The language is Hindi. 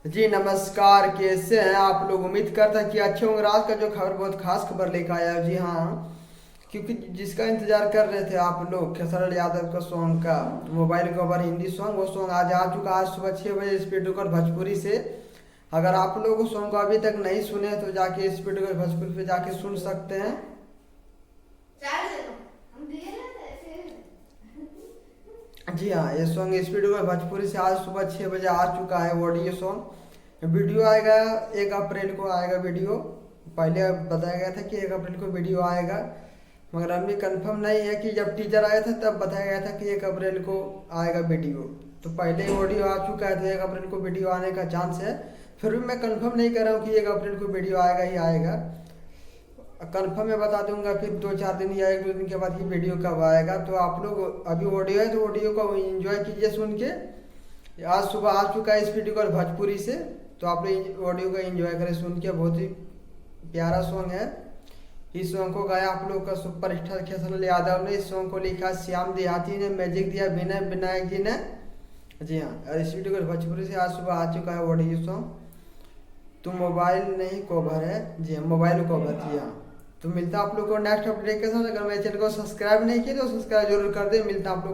जी नमस्कार, कैसे हैं आप लोग। उम्मीद करता कि अच्छे होंगे। आज का जो खबर बहुत खास खबर लेकर आया है। जी हाँ, क्योंकि जिसका इंतजार कर रहे थे आप लोग, खेसारी यादव का सॉन्ग का मोबाइल कवर हिंदी सॉन्ग, वो सॉन्ग आज आ चुका। आज सुबह 6 बजे स्पीड टूकर भोजपुरी से। अगर आप लोग उस सॉन्ग को अभी तक नहीं सुने तो जाके स्पीड टूकर भोजपुरी पे जाके सुन सकते हैं। जी हाँ, ये सॉन्ग स्पीड टूकर भोजपुरी से आज सुबह 6 बजे आ चुका है ऑडियो सॉन्ग। वीडियो आएगा 1 अप्रैल को आएगा वीडियो। पहले बताया गया था कि 1 अप्रैल को वीडियो आएगा, मगर अभी कंफर्म नहीं है। कि जब टीजर आया था तब बताया गया था कि 1 अप्रैल को आएगा वीडियो। तो पहले ऑडियो आ चुका है तो 1 अप्रैल को वीडियो आने का चांस है। फिर भी मैं कंफर्म नहीं कर रहा हूँ कि 1 अप्रैल को वीडियो आएगा ही आएगा। कंफर्म मैं बता दूंगा फिर 2-4 दिन या 1-2 दिन के बाद ही वीडियो कब आएगा। तो आप लोग अभी ऑडियो है तो ऑडियो को एंजॉय कीजिए सुन के। आज सुबह आ चुका है स्पीड टूकर भोजपुरी से, तो आप लोग ऑडियो को एंजॉय करें सुन के। बहुत ही प्यारा सॉन्ग है। इस सॉन्ग को गाया आप लोग का सुपरस्टार खेसारी यादव ने। इस सॉन्ग को लिखा श्याम देहाती ने, म्यूजिक दिया विनय विनायक जी ने। जी हाँ, और इस वीडियो को भोजपुरी से आज सुबह आ चुका है ऑडियो सॉन्ग। तो मोबाइल नहीं कवर है। जी हाँ, मोबाइल कवर। जी हाँ, तो मिलता है आप लोग को नेक्स्ट अपडेट के साथ। अगर मेरे चैनल को सब्सक्राइब नहीं किया तो सब्सक्राइब जरूर कर दे। मिलता है आप लोग को।